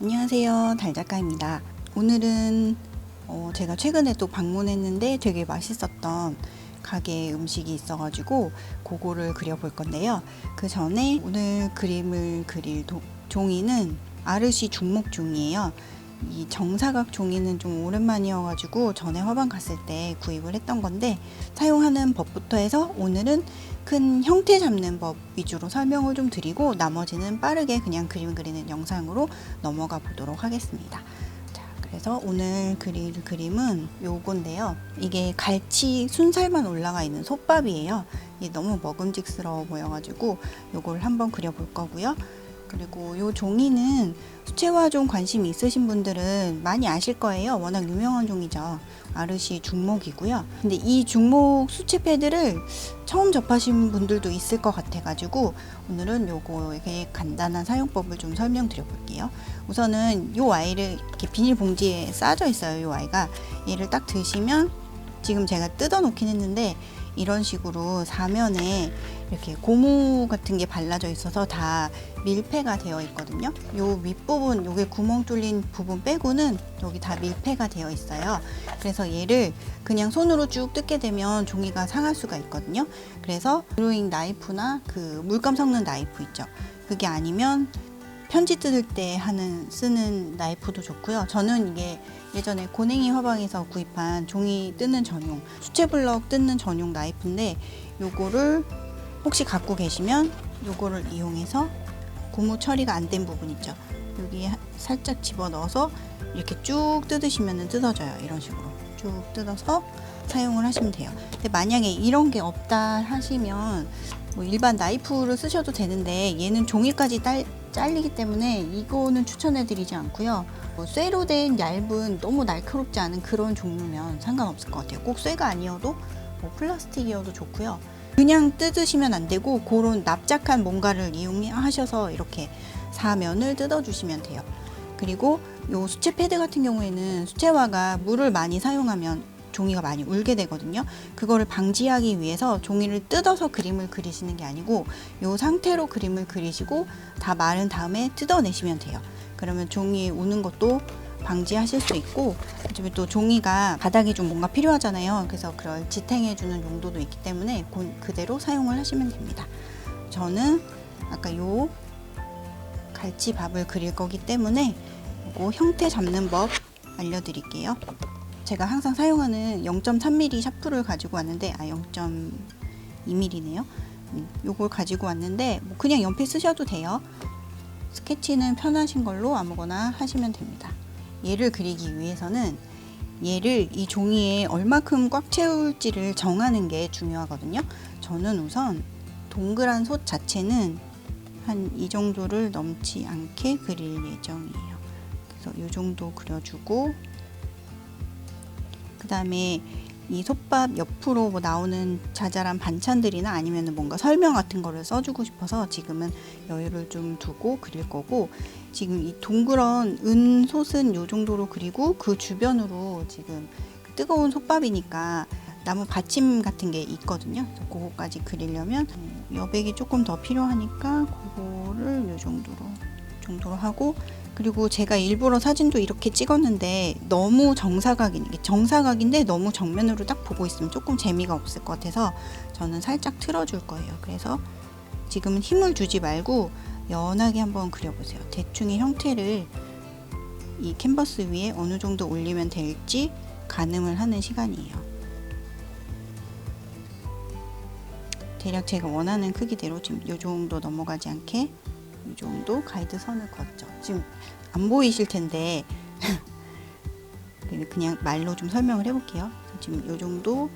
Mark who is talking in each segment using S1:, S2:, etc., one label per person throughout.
S1: 안녕하세요, 달작가입니다. 오늘은 제가 최근에 또 방문했는데 되게 맛있었던 가게 음식이 있어가지고 그거를 그려볼 건데요. 그 전에 오늘 그림을 그릴 종이는 아르시 중목 종이에요. 이 정사각 종이는 좀 오랜만이어가지고 전에 화방 갔을 때 구입을 했던 건데, 사용하는 법부터 해서 오늘은 큰 형태 잡는 법 위주로 설명을 좀 드리고 나머지는 빠르게 그냥 그림 그리는 영상으로 넘어가 보도록 하겠습니다. 자, 그래서 오늘 그릴 그림은 요건데요. 이게 갈치 순살만 올라가 있는 솥밥이에요. 이게 너무 먹음직스러워 보여가지고 요걸 한번 그려볼 거고요. 그리고 이 종이는 수채화 좀 관심 있으신 분들은 많이 아실 거예요. 워낙 유명한 종이죠. 아르시 중목이고요. 근데 이 중목 수채 패드를 처음 접하신 분들도 있을 것 같아가지고 오늘은 요거에 간단한 사용법을 좀 설명드려 볼게요. 우선은 요 아이를 이렇게 비닐봉지에 싸져 있어요. 요 아이가 얘를 딱 드시면, 지금 제가 뜯어 놓긴 했는데 이런 식으로 사면에 이렇게 고무 같은 게 발라져 있어서 다 밀폐가 되어 있거든요. 요 윗부분, 요게 구멍 뚫린 부분 빼고는 여기 다 밀폐가 되어 있어요. 그래서 얘를 그냥 손으로 쭉 뜯게 되면 종이가 상할 수가 있거든요. 그래서 드로잉 나이프나 그 물감 섞는 나이프 있죠. 그게 아니면 편지 뜯을 때 쓰는 나이프도 좋고요. 저는 이게 예전에 고냉이 화방에서 구입한 종이 뜯는 전용, 수채블럭 뜯는 전용 나이프인데, 요거를 혹시 갖고 계시면 요거를 이용해서 고무 처리가 안 된 부분 있죠. 여기에 살짝 집어 넣어서 이렇게 쭉 뜯으시면 뜯어져요. 이런 식으로 쭉 뜯어서 사용을 하시면 돼요. 근데 만약에 이런 게 없다 하시면 뭐 일반 나이프를 쓰셔도 되는데, 얘는 종이까지 잘리기 때문에 이거는 추천해 드리지 않고요. 뭐 쇠로 된 얇은 너무 날카롭지 않은 그런 종류면 상관없을 것 같아요. 꼭 쇠가 아니어도 뭐 플라스틱이어도 좋고요. 그냥 뜯으시면 안 되고 그런 납작한 뭔가를 이용하셔서 이렇게 사면을 뜯어 주시면 돼요. 그리고 요 수채 패드 같은 경우에는 수채화가 물을 많이 사용하면 종이가 많이 울게 되거든요. 그거를 방지하기 위해서 종이를 뜯어서 그림을 그리시는 게 아니고 이 상태로 그림을 그리시고 다 마른 다음에 뜯어내시면 돼요. 그러면 종이 우는 것도 방지하실 수 있고, 어차피 또 종이가 바닥에 좀 뭔가 필요하잖아요. 그래서 그걸 지탱해주는 용도도 있기 때문에 그대로 사용을 하시면 됩니다. 저는 아까 요 갈치밥을 그릴 거기 때문에 이거 형태 잡는 법 알려드릴게요. 제가 항상 사용하는 0.3mm 샤프를 가지고 왔는데, 0.2mm네요. 요걸 가지고 왔는데 뭐 그냥 연필 쓰셔도 돼요. 스케치는 편하신 걸로 아무거나 하시면 됩니다. 얘를 그리기 위해서는 얘를 이 종이에 얼마큼 꽉 채울지를 정하는 게 중요하거든요. 저는 우선 동그란 솥 자체는 한 이 정도를 넘지 않게 그릴 예정이에요. 그래서 이 정도 그려주고, 그 다음에 이 솥밥 옆으로 뭐 나오는 자잘한 반찬들이나 아니면 뭔가 설명 같은 거를 써주고 싶어서 지금은 여유를 좀 두고 그릴 거고, 지금 이 동그란 은 솥은 요 정도로 그리고 그 주변으로 지금 뜨거운 솥밥이니까 나무 받침 같은 게 있거든요. 그래서 그거까지 그리려면 여백이 조금 더 필요하니까 그거를 요 정도로 하고, 그리고 제가 일부러 사진도 이렇게 찍었는데 너무 정사각인데 너무 정면으로 딱 보고 있으면 조금 재미가 없을 것 같아서 저는 살짝 틀어줄 거예요. 그래서 지금은 힘을 주지 말고 연하게 한번 그려보세요. 대충의 형태를 이 캔버스 위에 어느 정도 올리면 될지 가늠을 하는 시간이에요. 대략 제가 원하는 크기대로 지금 이 정도 넘어가지 않게 이 정도 가이드 선을 그었죠. 지금 안 보이실 텐데 그냥 말로 좀 설명을 해볼게요. 지금 이 정도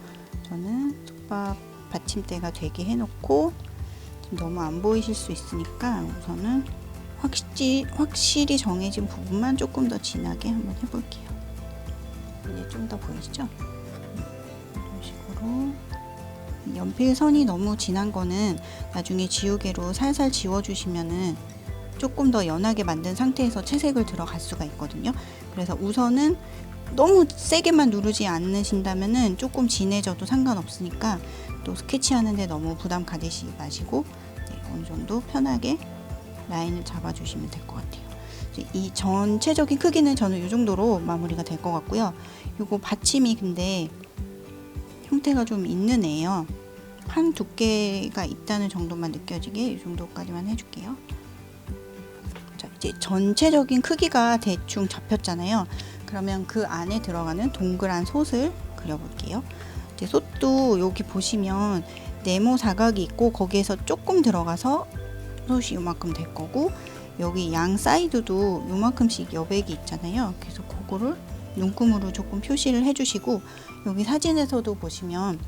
S1: 저는 솥밥 받침대가 되게 해놓고, 지금 너무 안 보이실 수 있으니까 우선은 확실히 정해진 부분만 조금 더 진하게 한번 해볼게요. 이제 좀 더 보이시죠? 이런 식으로. 연필 선이 너무 진한 거는 나중에 지우개로 살살 지워주시면은 조금 더 연하게 만든 상태에서 채색을 들어갈 수가 있거든요. 그래서 우선은 너무 세게만 누르지 않으신다면은 조금 진해져도 상관없으니까, 또 스케치하는데 너무 부담 가지시 마시고 어느 정도 편하게 라인을 잡아주시면 될 것 같아요. 이제 이 전체적인 크기는 저는 이 정도로 마무리가 될 것 같고요. 요거 받침이 근데 형태가 좀 있는 애예요. 판 두께가 있다는 정도만 느껴지게 이 정도까지만 해줄게요. 자, 이제 전체적인 크기가 대충 잡혔잖아요. 그러면 그 안에 들어가는 동그란 솥을 그려볼게요. 이제 솥도 여기 보시면 네모 사각이 있고 거기에서 조금 들어가서 솥이 요만큼 될 거고, 여기 양 사이드도 요만큼씩 여백이 있잖아요. 그래서 그거를 눈금으로 조금 표시를 해주시고, 여기 사진에서도 보시면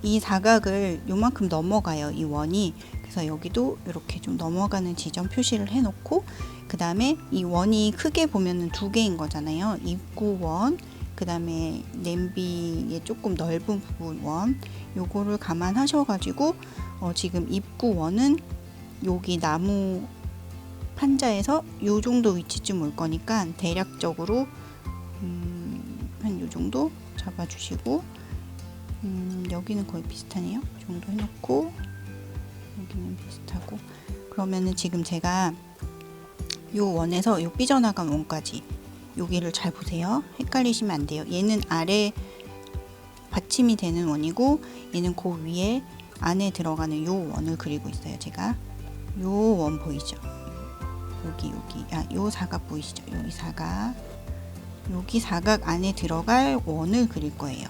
S1: 이 사각을 요만큼 넘어가요, 이 원이. 그래서 여기도 이렇게 좀 넘어가는 지점 표시를 해놓고, 그 다음에 이 원이 크게 보면은 두 개인 거잖아요. 입구 원, 그 다음에 냄비의 조금 넓은 부분 원, 요거를 감안하셔가지고 지금 입구 원은 여기 나무 판자에서 요 정도 위치쯤 올 거니까 대략적으로 한 요 정도 잡아주시고, 여기는 거의 비슷하네요. 이 정도 해놓고 여기는 비슷하고, 그러면은 지금 제가 요 원에서 요 삐져나간 원까지 여기를 잘 보세요. 헷갈리시면 안 돼요. 얘는 아래 받침이 되는 원이고 얘는 그 위에 안에 들어가는 요 원을 그리고 있어요. 제가 요 원 보이죠? 여기 요 사각 보이시죠? 여기 사각 안에 들어갈 원을 그릴 거예요.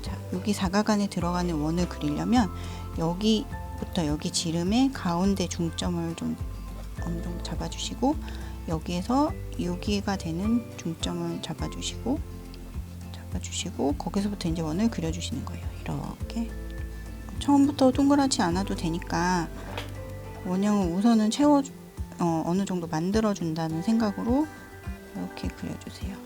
S1: 자, 여기 사각 안에 들어가는 원을 그리려면 여기부터 여기 지름의 가운데 중점을 좀 어느 정도 잡아주시고, 여기에서 여기가 되는 중점을 잡아주시고 거기서부터 이제 원을 그려주시는 거예요. 이렇게 처음부터 동그랗지 않아도 되니까 원형을 우선은 어느 정도 만들어 준다는 생각으로 이렇게 그려주세요.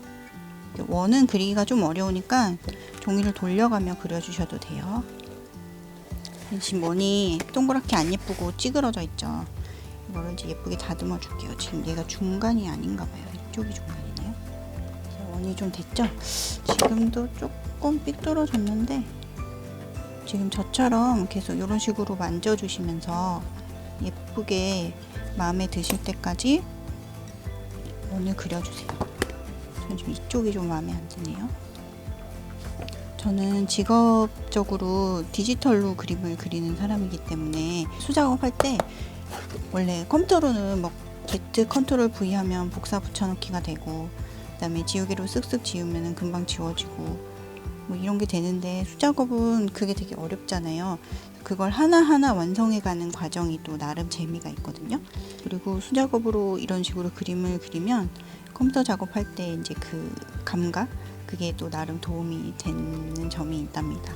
S1: 원은 그리기가 좀 어려우니까 종이를 돌려가며 그려주셔도 돼요. 지금 원이 동그랗게 안 예쁘고 찌그러져 있죠. 이거를 이제 예쁘게 다듬어 줄게요. 지금 얘가 중간이 아닌가 봐요. 이쪽이 중간이네요. 원이 좀 됐죠? 지금도 조금 삐뚤어졌는데, 지금 저처럼 계속 이런 식으로 만져주시면서 예쁘게 마음에 드실 때까지 원을 그려주세요. 저는 지금 이쪽이 좀 마음에 안 드네요. 저는 직업적으로 디지털로 그림을 그리는 사람이기 때문에 수작업할 때 원래 컴퓨터로는 뭐 Z 컨트롤 V 하면 복사 붙여넣기가 되고, 그 다음에 지우개로 쓱쓱 지우면 금방 지워지고 뭐 이런 게 되는데, 수작업은 그게 되게 어렵잖아요. 그걸 하나하나 완성해가는 과정이 또 나름 재미가 있거든요. 그리고 수작업으로 이런 식으로 그림을 그리면 컴퓨터 작업할 때 이제 그 감각, 그게 또 나름 도움이 되는 점이 있답니다.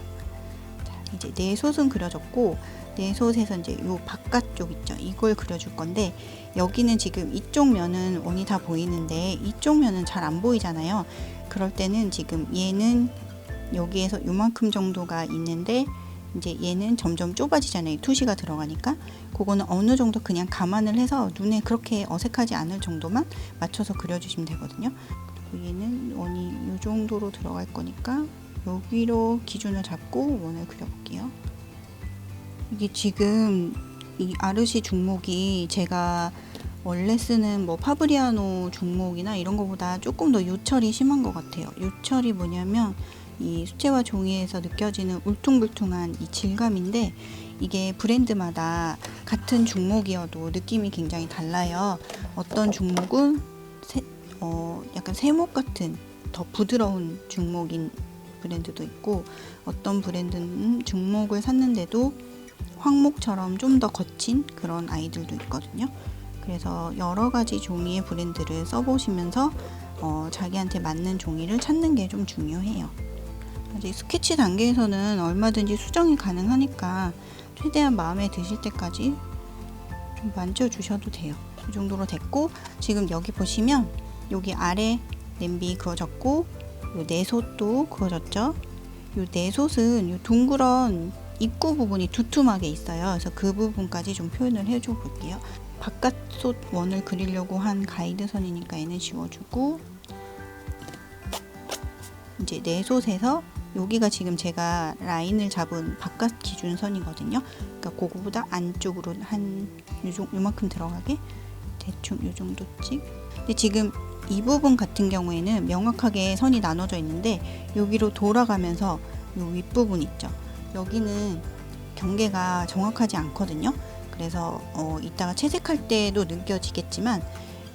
S1: 자, 이제 내 솥은 그려졌고, 내 솥에서 이제 요 바깥쪽 있죠, 이걸 그려줄 건데, 여기는 지금 이쪽 면은 원이 다 보이는데 이쪽 면은 잘 안 보이잖아요. 그럴 때는 지금 얘는 여기에서 요만큼 정도가 있는데 이제 얘는 점점 좁아지잖아요. 투시가 들어가니까. 그거는 어느 정도 그냥 감안을 해서 눈에 그렇게 어색하지 않을 정도만 맞춰서 그려주시면 되거든요. 그리고 얘는 원이 이 정도로 들어갈 거니까 여기로 기준을 잡고 원을 그려볼게요. 이게 지금 이 아르시 중목이 제가 원래 쓰는 뭐 파브리아노 중목이나 이런 거보다 조금 더 요철이 심한 것 같아요. 요철이 뭐냐면 이 수채화 종이에서 느껴지는 울퉁불퉁한 이 질감인데, 이게 브랜드마다 같은 중목이어도 느낌이 굉장히 달라요. 어떤 중목은 약간 세목 같은 더 부드러운 중목인 브랜드도 있고, 어떤 브랜드는 중목을 샀는데도 황목처럼 좀 더 거친 그런 아이들도 있거든요. 그래서 여러 가지 종이의 브랜드를 써보시면서 자기한테 맞는 종이를 찾는 게 좀 중요해요. 아직 스케치 단계에서는 얼마든지 수정이 가능하니까 최대한 마음에 드실 때까지 좀 만져주셔도 돼요. 이 정도로 됐고, 지금 여기 보시면 여기 아래 냄비 그어졌고, 요 내솥도 그어졌죠. 요 내솥은 요 둥그런 입구 부분이 두툼하게 있어요. 그래서 그 부분까지 좀 표현을 해줘 볼게요. 바깥솥 원을 그리려고 한 가이드선이니까 얘는 지워주고, 이제 내솥에서 여기가 지금 제가 라인을 잡은 바깥 기준선이거든요. 그러니까 그거보다 안쪽으로 한 요만큼 들어가게 대충 요 정도 찍 근데 지금 이 부분 같은 경우에는 명확하게 선이 나눠져 있는데 여기로 돌아가면서 이 윗부분 있죠. 여기는 경계가 정확하지 않거든요. 그래서 이따가 채색할 때도 느껴지겠지만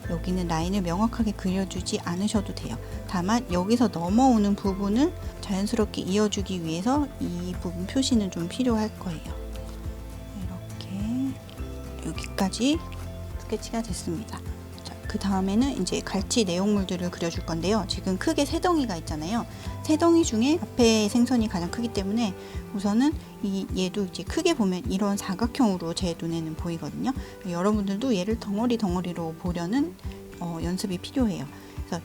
S1: 여기는 라인을 명확하게 그려주지 않으셔도 돼요. 다만 여기서 넘어오는 부분을 자연스럽게 이어주기 위해서 이 부분 표시는 좀 필요할 거예요. 이렇게 여기까지 스케치가 됐습니다. 자, 그 다음에는 이제 갈치 내용물들을 그려줄 건데요. 지금 크게 세 덩이가 있잖아요. 세 덩이 중에 앞에 생선이 가장 크기 때문에 우선은 얘도 이제 크게 보면 이런 사각형으로 제 눈에는 보이거든요. 여러분들도 얘를 덩어리로 보려는 연습이 필요해요. 그래서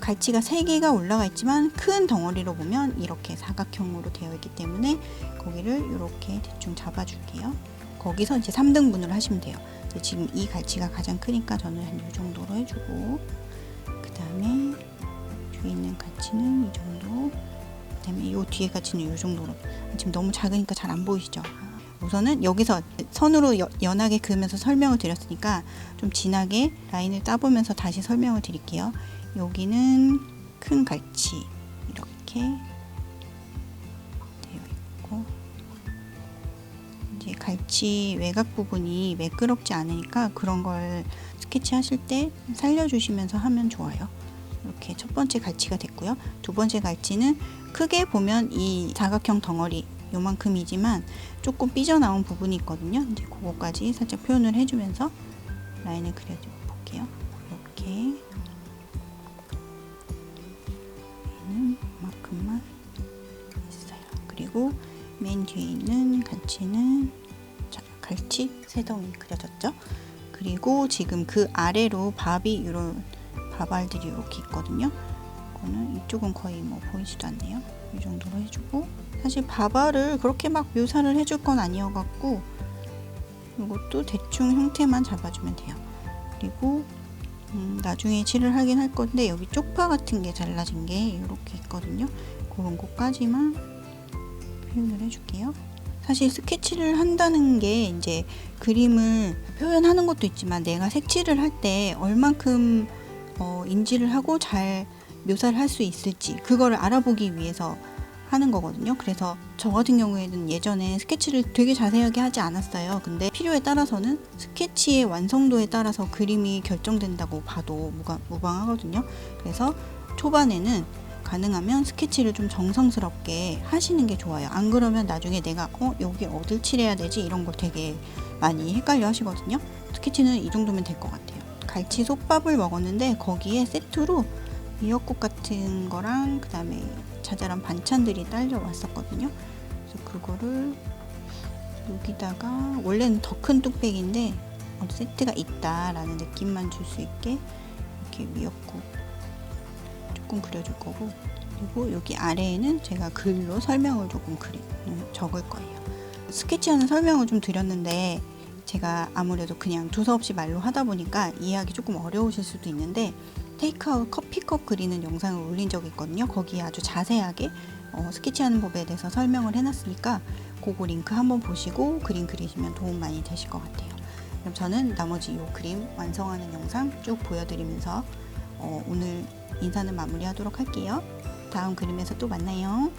S1: 갈치가 3개가 올라가 있지만 큰 덩어리로 보면 이렇게 사각형으로 되어 있기 때문에 거기를 이렇게 대충 잡아줄게요. 거기서 이제 3등분을 하시면 돼요. 지금 이 갈치가 가장 크니까 저는 한 이 정도로 해주고, 그 다음에 뒤에 있는 갈치는 이 정도, 그 다음에 이 뒤에 갈치는 이 정도로. 지금 너무 작으니까 잘 안 보이시죠? 우선은 여기서 선으로 연하게 그으면서 설명을 드렸으니까 좀 진하게 라인을 따보면서 다시 설명을 드릴게요. 여기는 큰 갈치 이렇게 되어 있고, 이제 갈치 외곽 부분이 매끄럽지 않으니까 그런 걸 스케치 하실 때 살려주시면서 하면 좋아요. 이렇게 첫 번째 갈치가 됐고요. 두 번째 갈치는 크게 보면 이 사각형 덩어리 요만큼이지만 조금 삐져나온 부분이 있거든요. 이제 그거까지 살짝 표현을 해주면서 라인을 그려줘 볼게요. 이렇게 이만큼만 있어요. 그리고 맨 뒤에 있는 갈치는, 자, 갈치 세 덩이 그려졌죠. 그리고 지금 그 아래로 밥이 이런 밥알들이 이렇게 있거든요. 이거는 이쪽은 거의 뭐 보이지도 않네요. 이 정도로 해주고, 사실 밥알을 그렇게 막 묘사를 해줄 건 아니어갖고 이것도 대충 형태만 잡아주면 돼요. 그리고 나중에 칠을 하긴 할 건데 여기 쪽파 같은 게 잘라진 게 이렇게 있거든요. 그런 것까지만 표현을 해줄게요. 사실 스케치를 한다는 게 이제 그림을 표현하는 것도 있지만 내가 색칠을 할 때 얼만큼 인지를 하고 잘 묘사를 할 수 있을지 그거를 알아보기 위해서 하는 거거든요. 그래서 저 같은 경우에는 예전에 스케치를 되게 자세하게 하지 않았어요. 근데 필요에 따라서는 스케치의 완성도에 따라서 그림이 결정된다고 봐도 무방하거든요. 그래서 초반에는 가능하면 스케치를 좀 정성스럽게 하시는 게 좋아요. 안 그러면 나중에 내가 여기 어딜 칠해야 되지? 이런 걸 되게 많이 헷갈려 하시거든요. 스케치는 이 정도면 될 것 같아요. 갈치 솥밥을 먹었는데 거기에 세트로 미역국 같은 거랑 그 다음에 자잘한 반찬들이 딸려 왔었거든요. 그래서 그거를 여기다가, 원래는 더 큰 뚝배기인데 세트가 있다라는 느낌만 줄 수 있게 이렇게 미역국 조금 그려줄 거고, 그리고 여기 아래에는 제가 글로 설명을 조금 적을 거예요. 스케치하는 설명을 좀 드렸는데 제가 아무래도 그냥 두서없이 말로 하다 보니까 이해하기 조금 어려우실 수도 있는데, 테이크아웃 커피컵 그리는 영상을 올린 적이 있거든요. 거기에 아주 자세하게 스케치하는 법에 대해서 설명을 해놨으니까 그거 링크 한번 보시고 그림 그리시면 도움 많이 되실 것 같아요. 그럼 저는 나머지 이 그림 완성하는 영상 쭉 보여드리면서 오늘 인사는 마무리하도록 할게요. 다음 그림에서 또 만나요.